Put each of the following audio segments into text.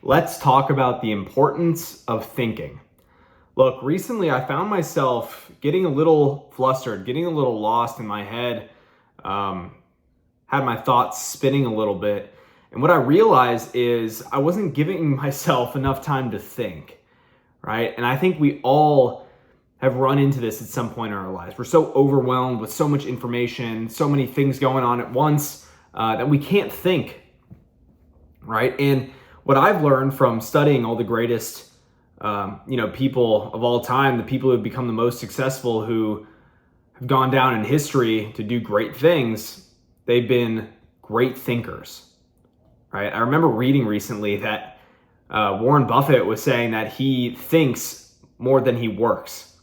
let's talk about the importance of thinking. Look, recently I found myself getting a little flustered, getting a little lost in my head, had my thoughts spinning a little bit. And what I realized is I wasn't giving myself enough time to think, right? And I think we all have run into this at some point in our lives. We're so overwhelmed with so much information, so many things going on at once that we can't think, right? And what I've learned from studying all the greatest, people of all time, the people who have become the most successful, who have gone down in history to do great things, they've been great thinkers, right? I remember reading recently that Warren Buffett was saying that he thinks more than he works,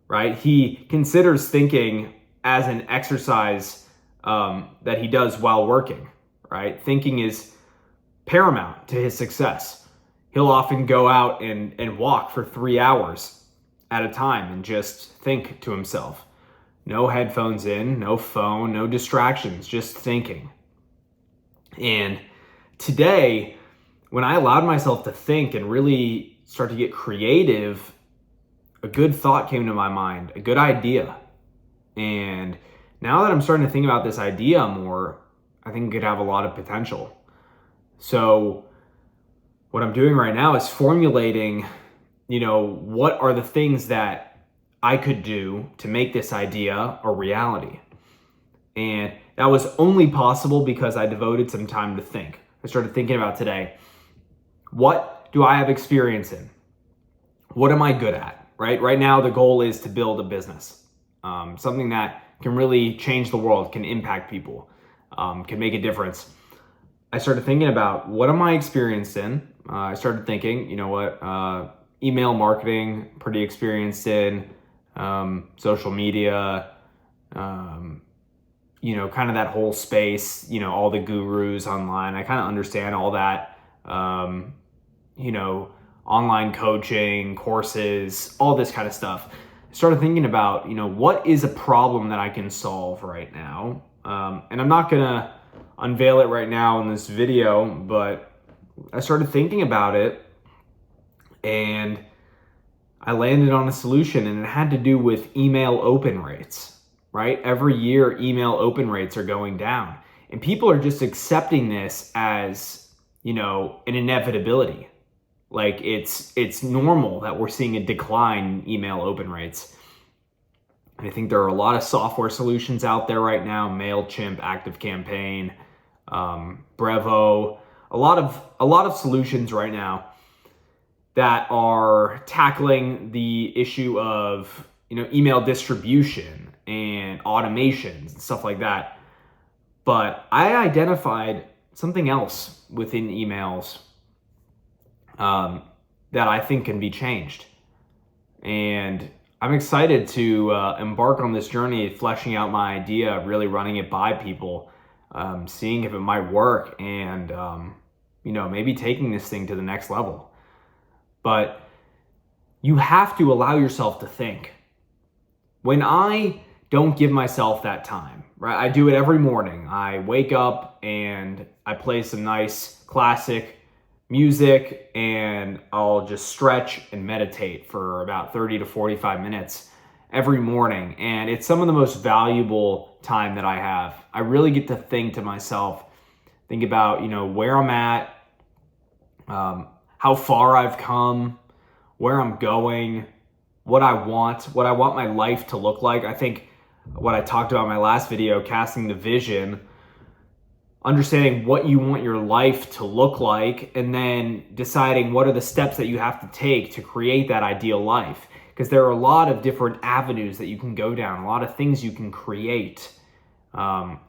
right? He considers thinking as an exercise that he does while working, right? Thinking is paramount to his success. He'll often go out and walk for 3 hours at a time and just think to himself. No headphones in, no phone, no distractions, just thinking. And today, when I allowed myself to think and really start to get creative, a good thought came to my mind, a good idea. And now that I'm starting to think about this idea more, I think it could have a lot of potential. So what I'm doing right now is formulating, what are the things that I could do to make this idea a reality. And that was only possible because I devoted some time to think. I started thinking about today, what do I have experience in? What am I good at, right? Right now, the goal is to build a business, something that can really change the world, can impact people, can make a difference. I started thinking about what am I experienced in? I started thinking, email marketing, pretty experienced in, social media, kind of that whole space, all the gurus online. I kind of understand all that, online coaching, courses, all this kind of stuff. I started thinking about, what is a problem that I can solve right now? And I'm not going to unveil it right now in this video, but I started thinking about it and I landed on a solution, and it had to do with email open rates, right? Every year, email open rates are going down, and people are just accepting this as, an inevitability. Like it's normal that we're seeing a decline in email open rates. And I think there are a lot of software solutions out there right now, MailChimp, ActiveCampaign, Brevo, a lot of solutions right now that are tackling the issue of, email distribution and automations and stuff like that. But I identified something else within emails that I think can be changed. And I'm excited to embark on this journey, fleshing out my idea, really running it by people, seeing if it might work, and maybe taking this thing to the next level. But you have to allow yourself to think. When I don't give myself that time, right? I do it every morning. I wake up and I play some nice classic music and I'll just stretch and meditate for about 30 to 45 minutes every morning. And it's some of the most valuable time that I have. I really get to think to myself, think about, where I'm at, how far I've come, where I'm going, what I want my life to look like. I think what I talked about in my last video, casting the vision, understanding what you want your life to look like, and then deciding what are the steps that you have to take to create that ideal life. Because there are a lot of different avenues that you can go down, a lot of things you can create.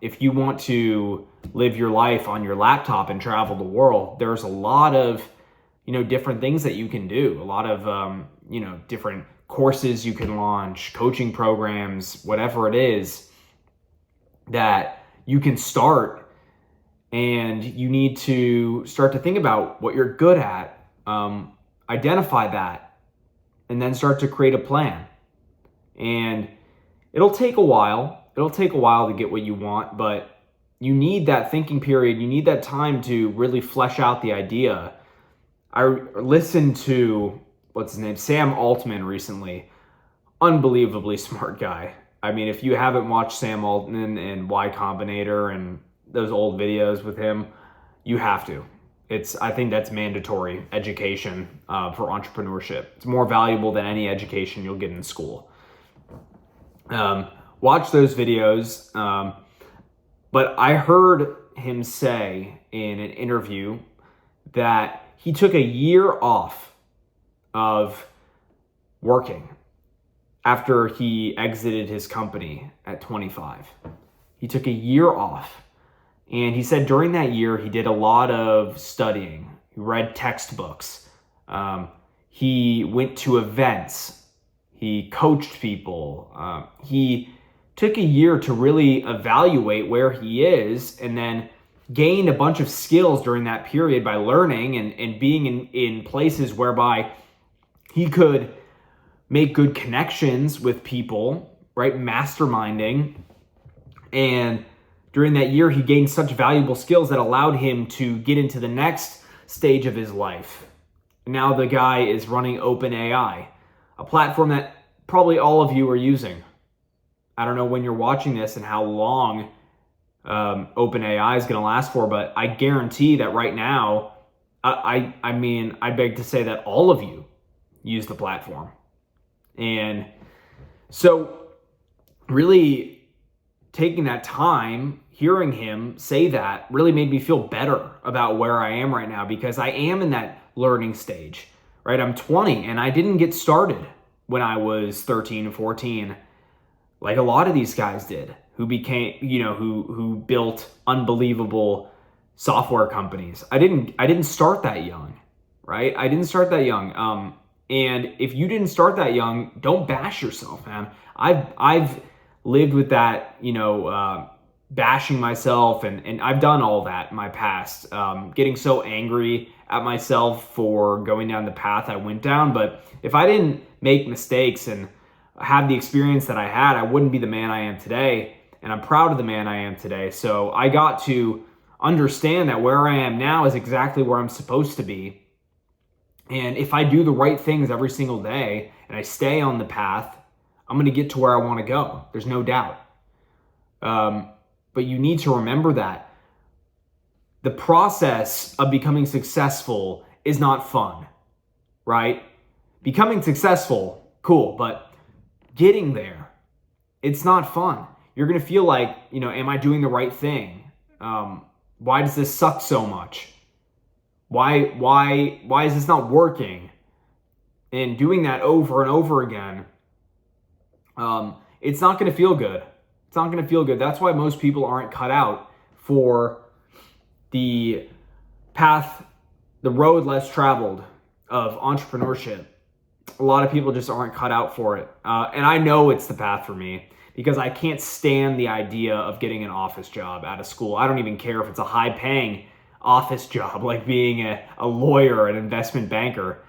If you want to live your life on your laptop and travel the world, there's a lot of, different things that you can do, a lot of, different courses you can launch, coaching programs, whatever it is that you can start. And you need to start to think about what you're good at, identify that, and then start to create a plan. And it'll take a while. It'll take a while to get what you want, but you need that thinking period. You need that time to really flesh out the idea. I listened to, what's his name, Sam Altman recently. Unbelievably smart guy. I mean, if you haven't watched Sam Altman and Y Combinator and those old videos with him, you have to. I think that's mandatory education for entrepreneurship. It's more valuable than any education you'll get in school. Watch those videos. But I heard him say in an interview that he took a year off of working after he exited his company at 25. He took a year off. And he said during that year, he did a lot of studying. He read textbooks. He went to events. He coached people. He took a year to really evaluate where he is, and then gained a bunch of skills during that period by learning and being in places whereby he could make good connections with people, right? Masterminding. And during that year, he gained such valuable skills that allowed him to get into the next stage of his life. Now the guy is running OpenAI, a platform that probably all of you are using. I don't know when you're watching this and how long OpenAI is going to last for, but I guarantee that right now, I beg to say that all of you use the platform. And so really taking that time, hearing him say that really made me feel better about where I am right now, because I am in that learning stage, right? I'm 20 and I didn't get started when I was 13 and 14, like a lot of these guys did, who became, who built unbelievable software companies. I didn't start that young, right? I didn't start that young. And if you didn't start that young, don't bash yourself, man. I've lived with that, bashing myself, and I've done all that in my past, getting so angry at myself for going down the path I went down. But if I didn't make mistakes and have the experience that I had, I wouldn't be the man I am today. And I'm proud of the man I am today. So I got to understand that where I am now is exactly where I'm supposed to be. And if I do the right things every single day and I stay on the path, I'm going to get to where I want to go. There's no doubt. But you need to remember that the process of becoming successful is not fun, right? Becoming successful, cool, but getting there, it's not fun. You're going to feel like, am I doing the right thing? Why does this suck so much? Why is this not working? And doing that over and over again, it's not going to feel good. It's not going to feel good. That's why most people aren't cut out for the path, the road less traveled of entrepreneurship. A lot of people just aren't cut out for it. And I know it's the path for me, because I can't stand the idea of getting an office job out of school. I don't even care if it's a high-paying office job, like being a lawyer or an investment banker.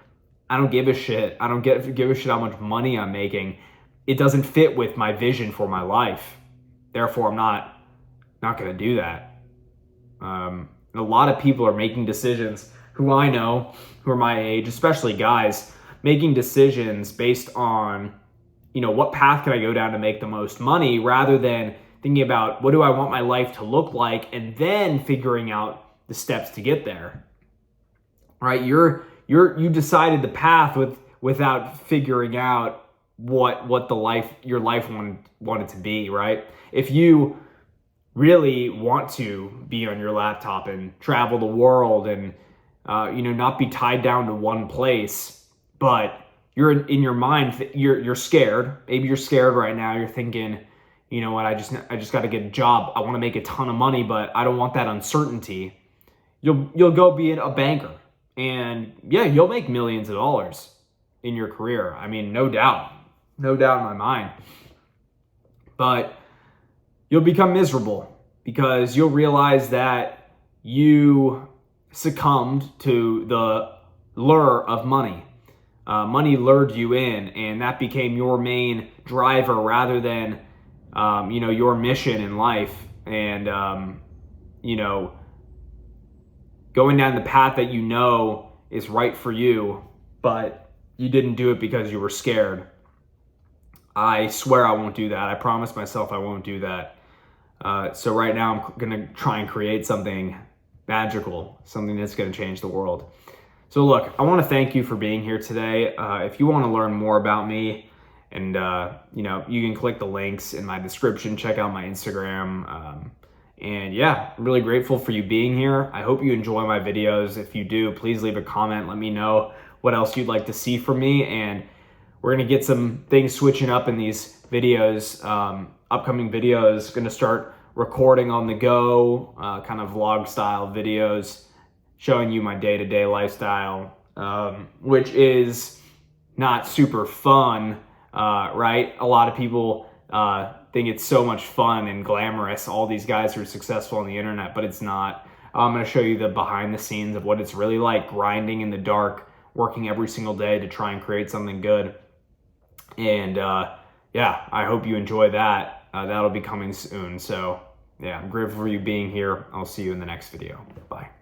I don't give a shit. I don't give a shit how much money I'm making. It doesn't fit with my vision for my life. Therefore, I'm not going to do that. And a lot of people are making decisions, who I know, who are my age, especially guys, making decisions based on, what path can I go down to make the most money, rather than thinking about what do I want my life to look like and then figuring out the steps to get there. Right? You decided the path without figuring out what your life wanted to be, right? If you really want to be on your laptop and travel the world and not be tied down to one place, but you're in your mind, you're scared. Maybe you're scared right now. You're thinking, you know what, I just got to get a job. I want to make a ton of money, but I don't want that uncertainty. You'll go be a banker, and yeah, you'll make millions of dollars in your career. I mean, no doubt in my mind. But you'll become miserable because you'll realize that you succumbed to the lure of money. Money lured you in, and that became your main driver rather than, your mission in life. And, going down the path that is right for you, but you didn't do it because you were scared, I swear I won't do that. I promise myself I won't do that. So right now I'm gonna try and create something magical, something that's gonna change the world. So look, I wanna thank you for being here today. If you wanna learn more about me, and you can click the links in my description, check out my Instagram. And yeah, I'm really grateful for you being here. I hope you enjoy my videos. If you do, please leave a comment. Let me know what else you'd like to see from me. And we're gonna get some things switching up in these videos. Upcoming videos, gonna start recording on the go, kind of vlog style videos, showing you my day-to-day lifestyle, which is not super fun, right? A lot of people think it's so much fun and glamorous, all these guys who are successful on the internet, but it's not. I'm gonna show you the behind the scenes of what it's really like, grinding in the dark, working every single day to try and create something good. And yeah, I hope you enjoy that. That'll be coming soon. So yeah, I'm grateful for you being here. I'll see you in the next video. Bye.